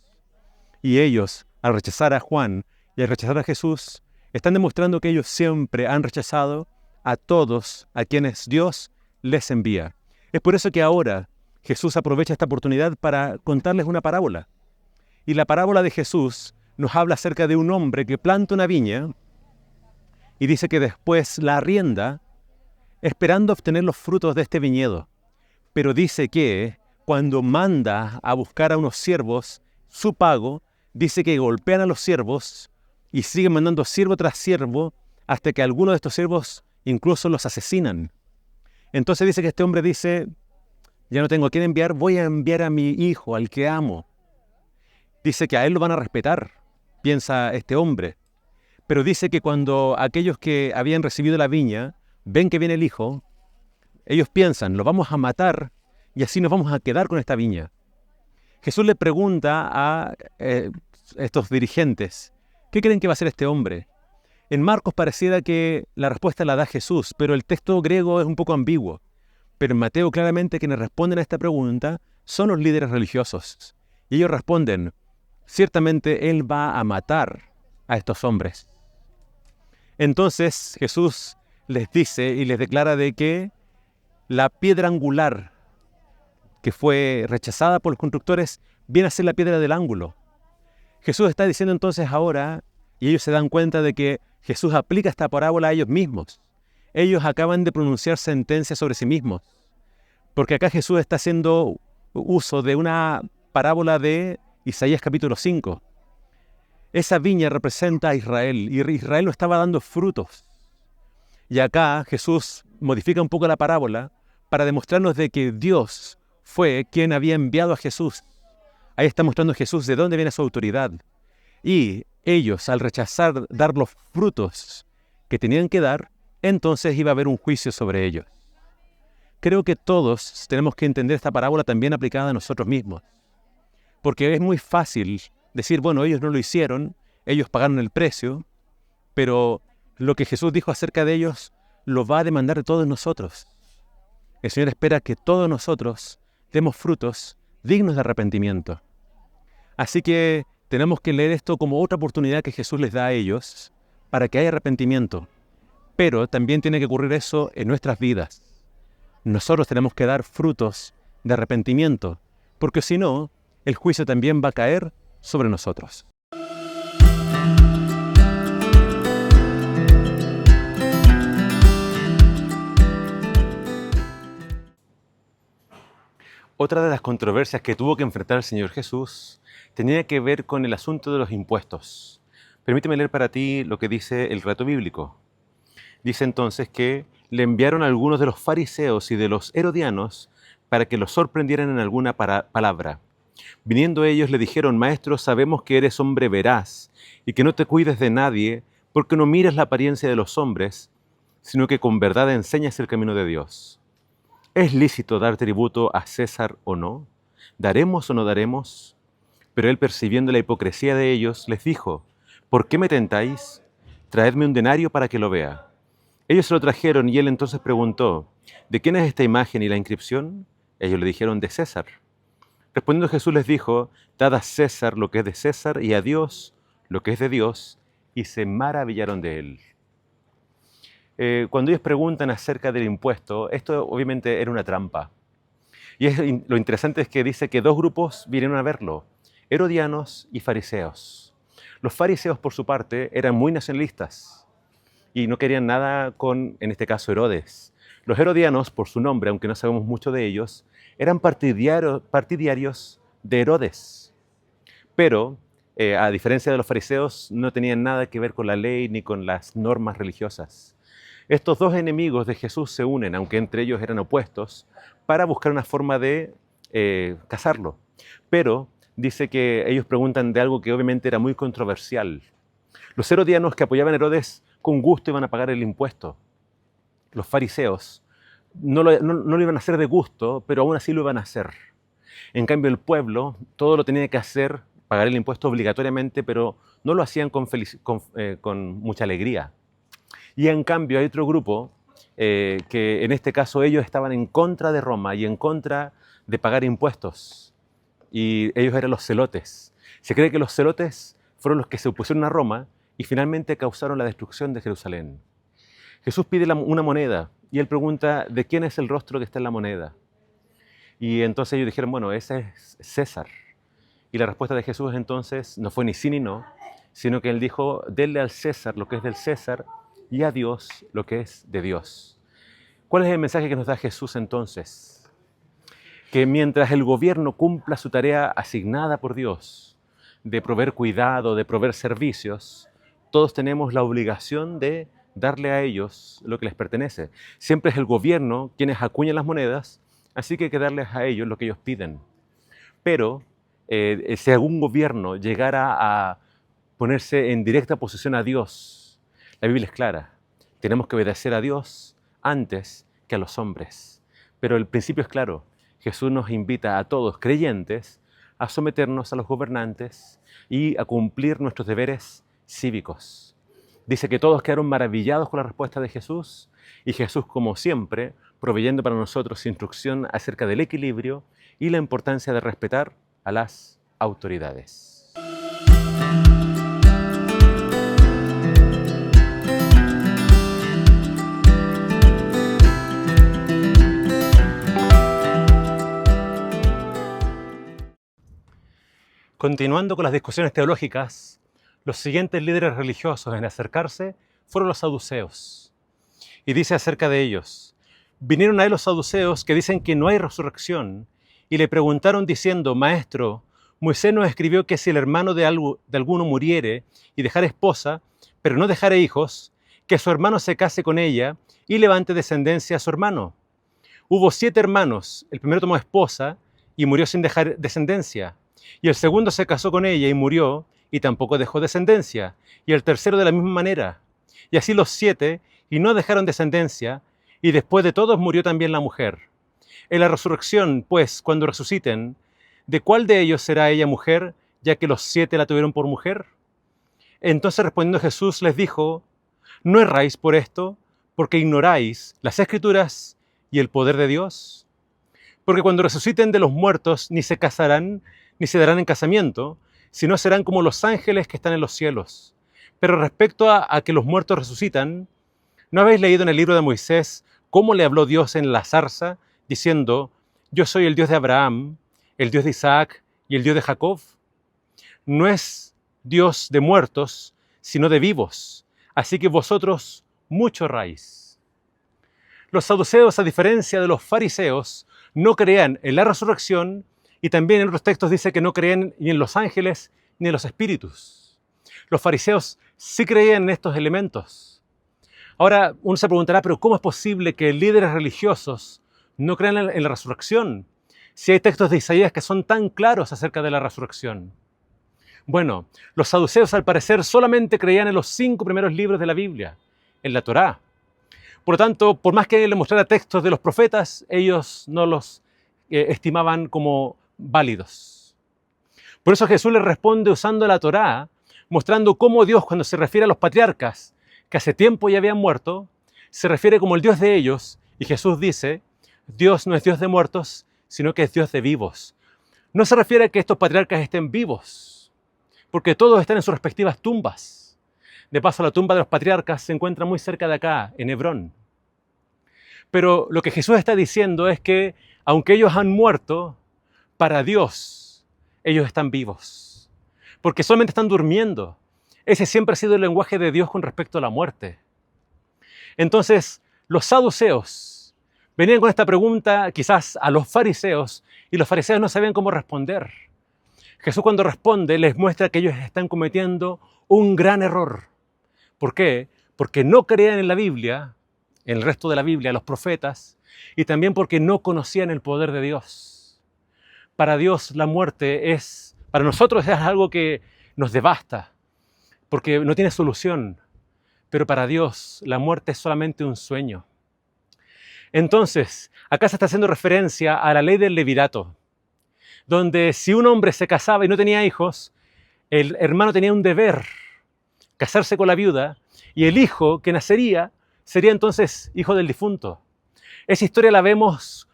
Speaker 1: Y ellos, al rechazar a Juan y al rechazar a Jesús, están demostrando que ellos siempre han rechazado a todos a quienes Dios les envía. Es por eso que ahora Jesús aprovecha esta oportunidad para contarles una parábola. Y la parábola de Jesús nos habla acerca de un hombre que planta una viña y dice que después la arrienda esperando obtener los frutos de este viñedo. Pero dice que cuando manda a buscar a unos siervos su pago, dice que golpean a los siervos y siguen mandando siervo tras siervo hasta que algunos de estos siervos incluso los asesinan. Entonces dice que este hombre dice, ya no tengo a quién enviar, voy a enviar a mi hijo, al que amo. Dice que a él lo van a respetar, piensa este hombre. Pero dice que cuando aquellos que habían recibido la viña ven que viene el hijo, ellos piensan, lo vamos a matar y así nos vamos a quedar con esta viña. Jesús le pregunta a estos dirigentes, ¿qué creen que va a hacer este hombre? En Marcos pareciera que la respuesta la da Jesús, pero el texto griego es un poco ambiguo. Pero en Mateo claramente quienes responden a esta pregunta son los líderes religiosos. Y ellos responden, ciertamente Él va a matar a estos hombres. Entonces Jesús les dice y les declara de que la piedra angular que fue rechazada por los constructores viene a ser la piedra del ángulo. Jesús está diciendo entonces ahora, y ellos se dan cuenta de que Jesús aplica esta parábola a ellos mismos. Ellos acaban de pronunciar sentencias sobre sí mismos, porque acá Jesús está haciendo uso de una parábola de Isaías capítulo 5. Esa viña representa a Israel, y Israel no estaba dando frutos. Y acá Jesús modifica un poco la parábola para demostrarnos de que Dios fue quien había enviado a Jesús. Ahí está mostrando Jesús de dónde viene su autoridad. Y ellos, al rechazar dar los frutos que tenían que dar, entonces iba a haber un juicio sobre ellos. Creo que todos tenemos que entender esta parábola también aplicada a nosotros mismos. Porque es muy fácil decir, bueno, ellos no lo hicieron, ellos pagaron el precio, pero lo que Jesús dijo acerca de ellos lo va a demandar de todos nosotros. El Señor espera que todos nosotros demos frutos dignos de arrepentimiento. Así que tenemos que leer esto como otra oportunidad que Jesús les da a ellos para que haya arrepentimiento. Pero también tiene que ocurrir eso en nuestras vidas. Nosotros tenemos que dar frutos de arrepentimiento, porque si no, el juicio también va a caer sobre nosotros. Otra de las controversias que tuvo que enfrentar el Señor Jesús tenía que ver con el asunto de los impuestos. Permíteme leer para ti lo que dice el relato bíblico. Dice entonces que le enviaron a algunos de los fariseos y de los herodianos para que los sorprendieran en alguna palabra. Viniendo ellos le dijeron, Maestro, sabemos que eres hombre veraz y que no te cuides de nadie porque no miras la apariencia de los hombres, sino que con verdad enseñas el camino de Dios. ¿Es lícito dar tributo a César o no? ¿Daremos o no daremos? Pero él, percibiendo la hipocresía de ellos, les dijo, ¿por qué me tentáis? Traedme un denario para que lo vea. Ellos se lo trajeron y él entonces preguntó, ¿de quién es esta imagen y la inscripción? Ellos le dijeron, de César. Respondiendo Jesús les dijo, dad a César lo que es de César y a Dios lo que es de Dios, y se maravillaron de él. Cuando ellos preguntan acerca del impuesto, esto obviamente era una trampa. Y lo interesante es que dice que dos grupos vinieron a verlo, herodianos y fariseos. Los fariseos, por su parte, eran muy nacionalistas y no querían nada con, en este caso, Herodes. Los herodianos, por su nombre, aunque no sabemos mucho de ellos, eran partidarios de Herodes. Pero, a diferencia de los fariseos, no tenían nada que ver con la ley ni con las normas religiosas. Estos dos enemigos de Jesús se unen, aunque entre ellos eran opuestos, para buscar una forma de cazarlo. Pero dice que ellos preguntan de algo que obviamente era muy controversial. Los herodianos que apoyaban a Herodes con gusto iban a pagar el impuesto. Los fariseos no lo iban a hacer de gusto, pero aún así lo iban a hacer. En cambio, el pueblo todo lo tenía que hacer, pagar el impuesto obligatoriamente, pero no lo hacían con mucha alegría. Y en cambio hay otro grupo que en este caso ellos estaban en contra de Roma y en contra de pagar impuestos. Y ellos eran los celotes. Se cree que los celotes fueron los que se opusieron a Roma y finalmente causaron la destrucción de Jerusalén. Jesús pide una moneda y él pregunta, ¿de quién es el rostro que está en la moneda? Y entonces ellos dijeron, bueno, ese es César. Y la respuesta de Jesús entonces no fue ni sí ni no, sino que él dijo, denle al César lo que es del César y a Dios lo que es de Dios. ¿Cuál es el mensaje que nos da Jesús entonces? Que mientras el gobierno cumpla su tarea asignada por Dios, de proveer cuidado, de proveer servicios, todos tenemos la obligación de darle a ellos lo que les pertenece. Siempre es el gobierno quienes acuñan las monedas, así que hay que darles a ellos lo que ellos piden. Pero si algún gobierno llegara a ponerse en directa oposición a Dios, la Biblia es clara. Tenemos que obedecer a Dios antes que a los hombres. Pero el principio es claro. Jesús nos invita a todos creyentes a someternos a los gobernantes y a cumplir nuestros deberes cívicos. Dice que todos quedaron maravillados con la respuesta de Jesús y Jesús, como siempre, proveyendo para nosotros instrucción acerca del equilibrio y la importancia de respetar a las autoridades. Continuando con las discusiones teológicas, los siguientes líderes religiosos en acercarse fueron los saduceos. Y dice acerca de ellos, vinieron a él los saduceos que dicen que no hay resurrección y le preguntaron diciendo, Maestro, Moisés nos escribió que si el hermano de alguno muriere y dejare esposa, pero no dejare hijos, que su hermano se case con ella y levante descendencia a su hermano. Hubo 7 hermanos, el primero tomó esposa y murió sin dejar descendencia, y el segundo se casó con ella y murió y tampoco dejó descendencia, y el tercero de la misma manera. Y así los 7, y no dejaron descendencia, y después de todos murió también la mujer. En la resurrección, pues, cuando resuciten, ¿de cuál de ellos será ella mujer, ya que los 7 la tuvieron por mujer? Entonces respondiendo Jesús les dijo, ¿no erráis por esto, porque ignoráis las Escrituras y el poder de Dios? Porque cuando resuciten de los muertos, ni se casarán, ni se darán en casamiento, sino serán como los ángeles que están en los cielos. Pero respecto a que los muertos resucitan, ¿no habéis leído en el libro de Moisés cómo le habló Dios en la zarza, diciendo, yo soy el Dios de Abraham, el Dios de Isaac y el Dios de Jacob? No es Dios de muertos, sino de vivos. Así que vosotros mucho erráis. Los saduceos, a diferencia de los fariseos, no creían en la resurrección y también en otros textos dice que no creían ni en los ángeles ni en los espíritus. Los fariseos sí creían en estos elementos. Ahora uno se preguntará, pero ¿cómo es posible que líderes religiosos no crean en la resurrección? Si hay textos de Isaías que son tan claros acerca de la resurrección. Bueno, los saduceos al parecer solamente creían en los 5 primeros libros de la Biblia, en la Torá. Por lo tanto, por más que les mostrara textos de los profetas, ellos no los estimaban como válidos. Por eso Jesús les responde usando la Torá, mostrando cómo Dios, cuando se refiere a los patriarcas, que hace tiempo ya habían muerto, se refiere como el Dios de ellos, y Jesús dice, Dios no es Dios de muertos, sino que es Dios de vivos. No se refiere a que estos patriarcas estén vivos, porque todos están en sus respectivas tumbas. De paso, la tumba de los patriarcas se encuentra muy cerca de acá, en Hebrón. Pero lo que Jesús está diciendo es que, aunque ellos han muerto, para Dios, ellos están vivos. Porque solamente están durmiendo. Ese siempre ha sido el lenguaje de Dios con respecto a la muerte. Entonces, los saduceos venían con esta pregunta quizás a los fariseos, y los fariseos no sabían cómo responder. Jesús, cuando responde, les muestra que ellos están cometiendo un gran error. ¿Por qué? Porque no creían en la Biblia en el resto de la Biblia, los profetas, y también porque no conocían el poder de Dios. Para Dios la muerte para nosotros es algo que nos devasta, porque no tiene solución, pero para Dios la muerte es solamente un sueño. Entonces, acá se está haciendo referencia a la ley del levirato, donde si un hombre se casaba y no tenía hijos, el hermano tenía un deber, casarse con la viuda, y el hijo que nacería sería entonces hijo del difunto. Esa historia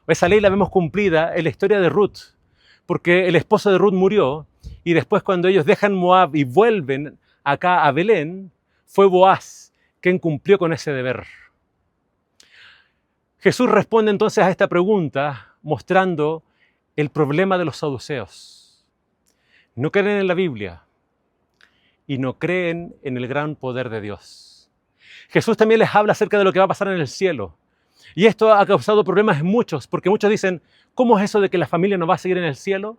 Speaker 1: esa ley la vemos cumplida en la historia de Ruth, porque el esposo de Ruth murió, y después cuando ellos dejan Moab y vuelven acá a Belén, fue Boaz quien cumplió con ese deber. Jesús responde entonces a esta pregunta mostrando el problema de los saduceos. No creen en la Biblia y no creen en el gran poder de Dios. Jesús también les habla acerca de lo que va a pasar en el cielo. Y esto ha causado problemas en muchos, porque muchos dicen, ¿cómo es eso de que la familia no va a seguir en el cielo?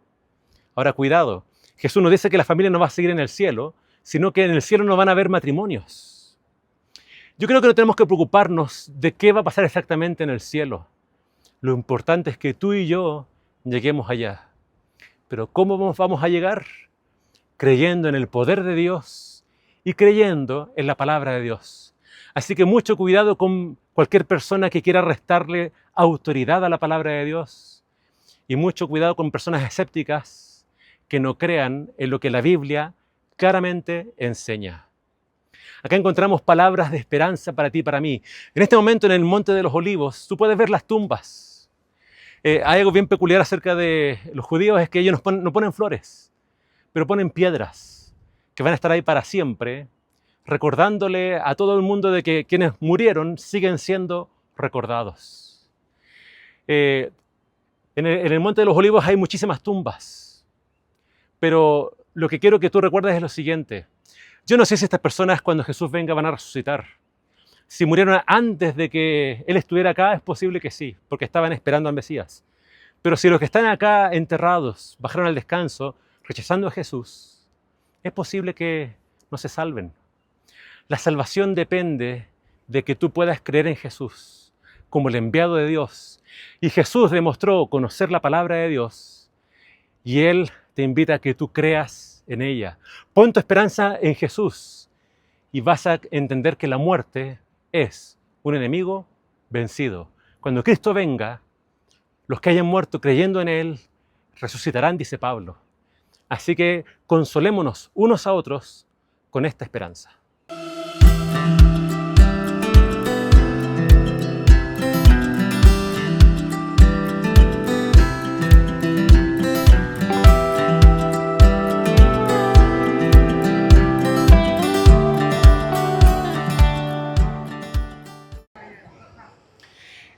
Speaker 1: Ahora, cuidado, Jesús no dice que la familia no va a seguir en el cielo, sino que en el cielo no van a haber matrimonios. Yo creo que no tenemos que preocuparnos de qué va a pasar exactamente en el cielo. Lo importante es que tú y yo lleguemos allá. Pero ¿cómo vamos a llegar? Creyendo en el poder de Dios y creyendo en la palabra de Dios. Así que mucho cuidado con cualquier persona que quiera restarle autoridad a la palabra de Dios. Y mucho cuidado con personas escépticas que no crean en lo que la Biblia claramente enseña. Acá encontramos palabras de esperanza para ti y para mí. En este momento en el Monte de los Olivos, tú puedes ver las tumbas. Hay algo bien peculiar acerca de los judíos, es que ellos no ponen flores, pero ponen piedras que van a estar ahí para siempre, recordándole a todo el mundo de que quienes murieron siguen siendo recordados. En el Monte de los Olivos hay muchísimas tumbas, pero lo que quiero que tú recuerdes es lo siguiente. Yo no sé si estas personas cuando Jesús venga van a resucitar. Si murieron antes de que Él estuviera acá, es posible que sí, porque estaban esperando al Mesías. Pero si los que están acá enterrados bajaron al descanso, rechazando a Jesús, es posible que no se salven. La salvación depende de que tú puedas creer en Jesús como el enviado de Dios. Y Jesús demostró conocer la palabra de Dios y Él te invita a que tú creas en ella. Pon tu esperanza en Jesús y vas a entender que la muerte es un enemigo vencido. Cuando Cristo venga, los que hayan muerto creyendo en Él resucitarán, dice Pablo. Así que consolémonos unos a otros con esta esperanza.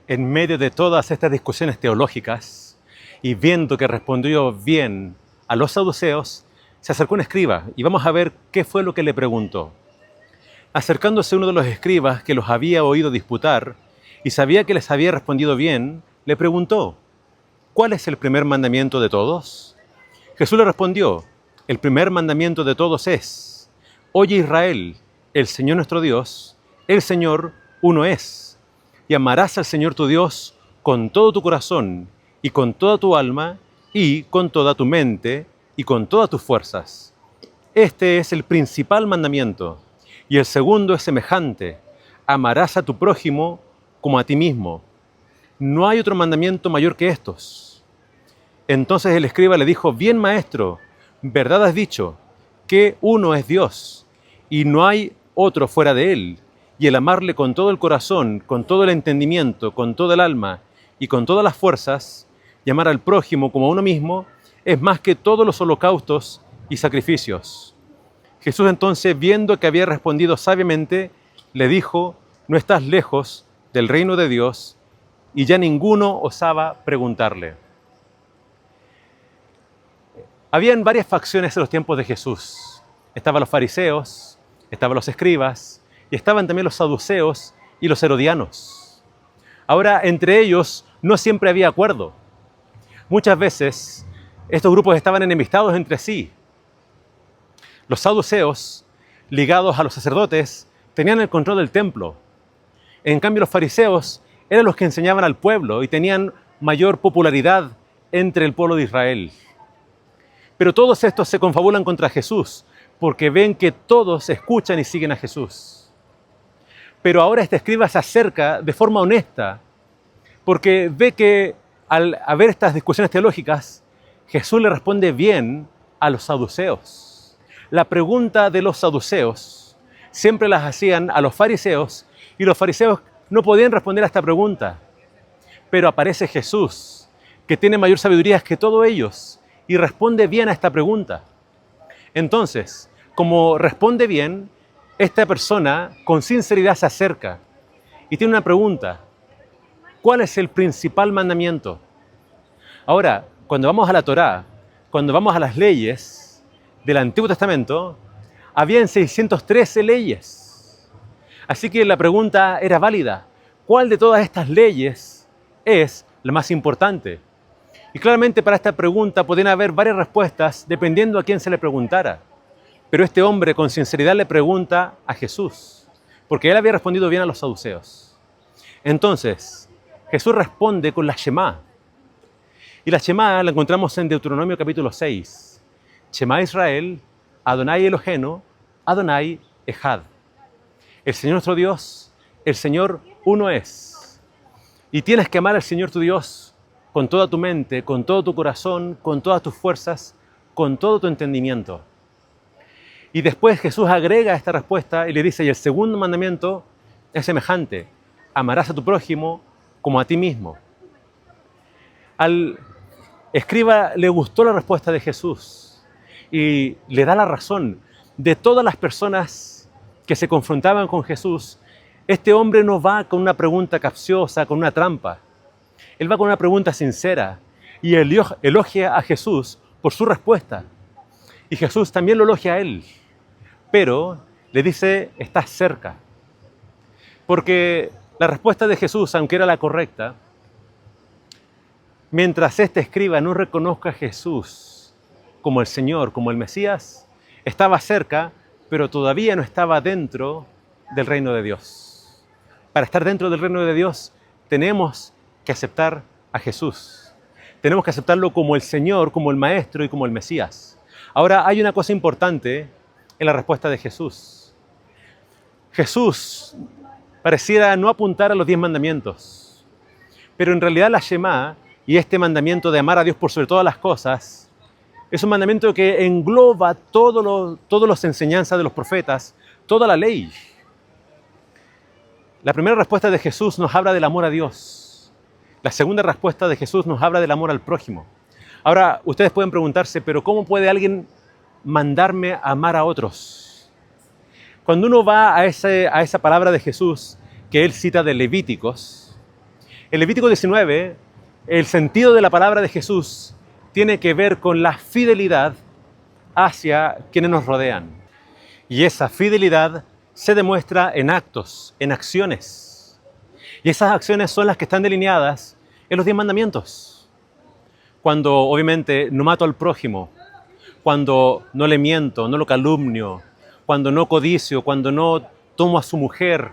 Speaker 1: En medio de todas estas discusiones teológicas y viendo que respondió bien a los saduceos, se acercó un escriba y vamos a ver qué fue lo que le preguntó. Acercándose uno de los escribas que los había oído disputar y sabía que les había respondido bien, le preguntó, ¿cuál es el primer mandamiento de todos? Jesús le respondió, el primer mandamiento de todos es, oye Israel, el Señor nuestro Dios, el Señor uno es. Y amarás al Señor tu Dios con todo tu corazón y con toda tu alma y con toda tu mente y con todas tus fuerzas. Este es el principal mandamiento. Y el segundo es semejante. Amarás a tu prójimo como a ti mismo. No hay otro mandamiento mayor que estos. Entonces el escriba le dijo, bien maestro, verdad has dicho, que uno es Dios y no hay otro fuera de él. Y el amarle con todo el corazón, con todo el entendimiento, con todo el alma y con todas las fuerzas, y amar al prójimo como a uno mismo, es más que todos los holocaustos y sacrificios. Jesús entonces, viendo que había respondido sabiamente, le dijo, no estás lejos del reino de Dios, y ya ninguno osaba preguntarle. Habían varias facciones en los tiempos de Jesús. Estaban los fariseos, estaban los escribas, y estaban también los saduceos y los herodianos. Ahora, entre ellos no siempre había acuerdo. Muchas veces estos grupos estaban enemistados entre sí. Los saduceos, ligados a los sacerdotes, tenían el control del templo. En cambio, los fariseos eran los que enseñaban al pueblo y tenían mayor popularidad entre el pueblo de Israel. Pero todos estos se confabulan contra Jesús porque ven que todos escuchan y siguen a Jesús. Pero ahora este escriba se acerca de forma honesta porque ve que al haber estas discusiones teológicas, Jesús le responde bien a los saduceos. La pregunta de los saduceos siempre las hacían a los fariseos y los fariseos no podían responder a esta pregunta. Pero aparece Jesús, que tiene mayor sabiduría que todos ellos, y responde bien a esta pregunta. Entonces, como responde bien, esta persona con sinceridad se acerca y tiene una pregunta. ¿Cuál es el principal mandamiento? Ahora, cuando vamos a la Torá, cuando vamos a las leyes del Antiguo Testamento, habían 613 leyes. Así que la pregunta era válida. ¿Cuál de todas estas leyes es la más importante? Y claramente para esta pregunta podían haber varias respuestas dependiendo a quién se le preguntara. Pero este hombre con sinceridad le pregunta a Jesús, porque él había respondido bien a los saduceos. Entonces, Jesús responde con la Shema. Y la Shema la encontramos en Deuteronomio capítulo 6. Shema Israel, Adonai Eloheinu, Adonai Echad. El Señor nuestro Dios, el Señor uno es. Y tienes que amar al Señor tu Dios con toda tu mente, con todo tu corazón, con todas tus fuerzas, con todo tu entendimiento. Y después Jesús agrega esta respuesta y le dice, y el segundo mandamiento es semejante, amarás a tu prójimo como a ti mismo. Al escriba le gustó la respuesta de Jesús y le da la razón. De todas las personas que se confrontaban con Jesús, este hombre no va con una pregunta capciosa, con una trampa. Él va con una pregunta sincera y elogia a Jesús por su respuesta. Y Jesús también lo elogia a él, pero le dice, estás cerca. Porque la respuesta de Jesús, aunque era la correcta, mientras este escriba no reconozca a Jesús como el Señor, como el Mesías, estaba cerca, pero todavía no estaba dentro del reino de Dios. Para estar dentro del reino de Dios tenemos que aceptar a Jesús. Tenemos que aceptarlo como el Señor, como el Maestro y como el Mesías. Ahora, hay una cosa importante en la respuesta de Jesús. Jesús pareciera no apuntar a los 10 mandamientos, pero en realidad la Shema y este mandamiento de amar a Dios por sobre todas las cosas es un mandamiento que engloba todas las enseñanzas de los profetas, toda la ley. La primera respuesta de Jesús nos habla del amor a Dios. La segunda respuesta de Jesús nos habla del amor al prójimo. Ahora, ustedes pueden preguntarse, ¿pero cómo puede alguien mandarme a amar a otros? Cuando uno va a esa palabra de Jesús que él cita de Levíticos, en Levítico 19, el sentido de la palabra de Jesús tiene que ver con la fidelidad hacia quienes nos rodean. Y esa fidelidad se demuestra en actos, en acciones. Y esas acciones son las que están delineadas en los 10 mandamientos. Cuando obviamente no mato al prójimo, cuando no le miento, no lo calumnio, cuando no codicio, cuando no tomo a su mujer,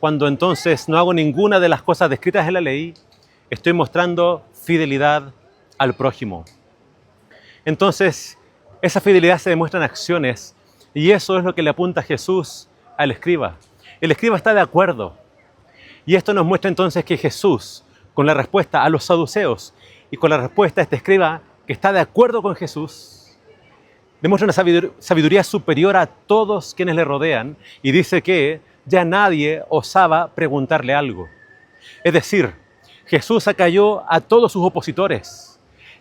Speaker 1: cuando entonces no hago ninguna de las cosas descritas en la ley, estoy mostrando fidelidad al prójimo. Entonces, esa fidelidad se demuestra en acciones y eso es lo que le apunta Jesús al escriba. El escriba está de acuerdo. Y esto nos muestra entonces que Jesús, con la respuesta a los saduceos y con la respuesta a este escriba que está de acuerdo con Jesús, demuestra una sabiduría superior a todos quienes le rodean y dice que ya nadie osaba preguntarle algo. Es decir, Jesús acalló a todos sus opositores.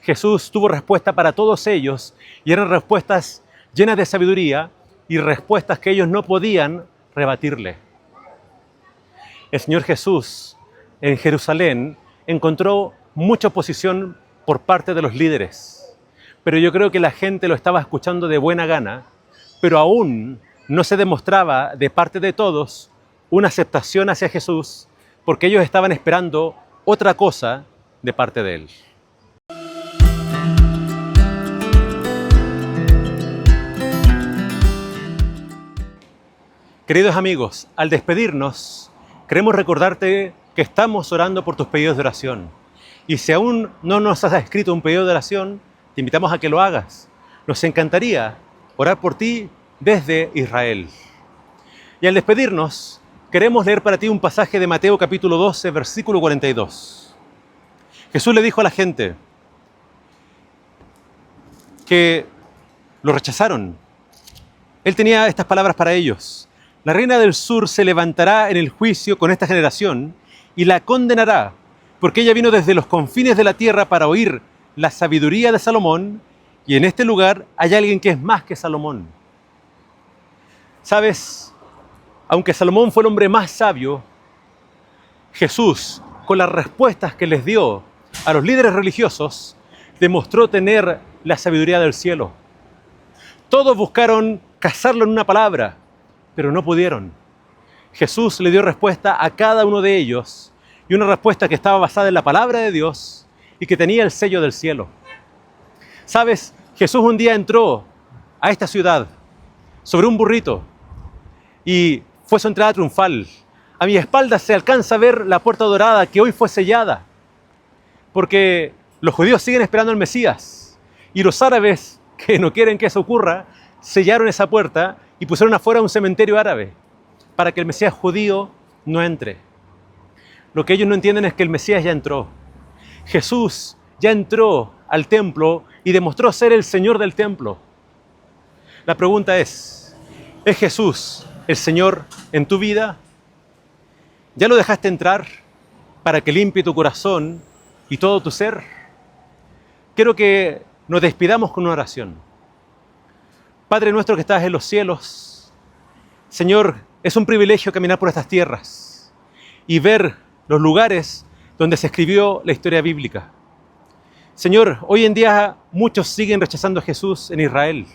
Speaker 1: Jesús tuvo respuesta para todos ellos y eran respuestas llenas de sabiduría y respuestas que ellos no podían rebatirle. El Señor Jesús en Jerusalén encontró mucha oposición por parte de los líderes, pero yo creo que la gente lo estaba escuchando de buena gana, pero aún no se demostraba de parte de todos una aceptación hacia Jesús porque ellos estaban esperando otra cosa de parte de Él. Queridos amigos, al despedirnos, queremos recordarte que estamos orando por tus pedidos de oración. Y si aún no nos has escrito un pedido de oración, te invitamos a que lo hagas. Nos encantaría orar por ti desde Israel. Y al despedirnos, queremos leer para ti un pasaje de Mateo capítulo 12, versículo 42. Jesús le dijo a la gente que lo rechazaron. Él tenía estas palabras para ellos. La reina del sur se levantará en el juicio con esta generación y la condenará, porque ella vino desde los confines de la tierra para oír la sabiduría de Salomón, y en este lugar hay alguien que es más que Salomón. ¿Sabes? Aunque Salomón fue el hombre más sabio, Jesús, con las respuestas que les dio a los líderes religiosos, demostró tener la sabiduría del cielo. Todos buscaron casarlo en una palabra, pero no pudieron. Jesús le dio respuesta a cada uno de ellos, y una respuesta que estaba basada en la palabra de Dios y que tenía el sello del cielo. ¿Sabes? Jesús un día entró a esta ciudad sobre un burrito y fue su entrada triunfal. A mi espalda se alcanza a ver la puerta dorada que hoy fue sellada, porque los judíos siguen esperando al Mesías y los árabes, que no quieren que eso ocurra, sellaron esa puerta y pusieron afuera un cementerio árabe para que el Mesías judío no entre. Lo que ellos no entienden es que el Mesías ya entró. Jesús ya entró al templo y demostró ser el Señor del templo. La pregunta ¿es Jesús el Señor en tu vida? ¿Ya lo dejaste entrar para que limpie tu corazón y todo tu ser? Quiero que nos despidamos con una oración. Padre nuestro que estás en los cielos, Señor, es un privilegio caminar por estas tierras y ver los lugares donde se escribió la historia bíblica. Señor, hoy en día muchos siguen rechazando a Jesús en Israel,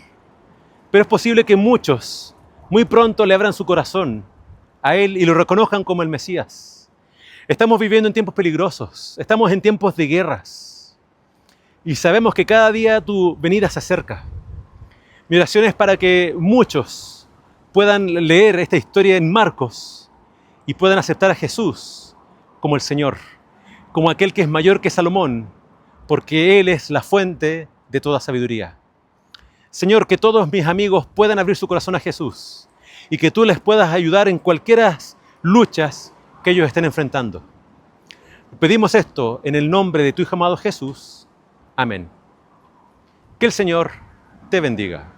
Speaker 1: pero es posible que muchos muy pronto le abran su corazón a Él y lo reconozcan como el Mesías. Estamos viviendo en tiempos peligrosos, estamos en tiempos de guerras y sabemos que cada día tu venida se acerca. Mi oración es para que muchos puedan leer esta historia en Marcos y puedan aceptar a Jesús como el Señor, como aquel que es mayor que Salomón, porque Él es la fuente de toda sabiduría. Señor, que todos mis amigos puedan abrir su corazón a Jesús y que tú les puedas ayudar en cualquiera luchas que ellos estén enfrentando. Pedimos esto en el nombre de tu Hijo amado Jesús. Amén. Que el Señor te bendiga.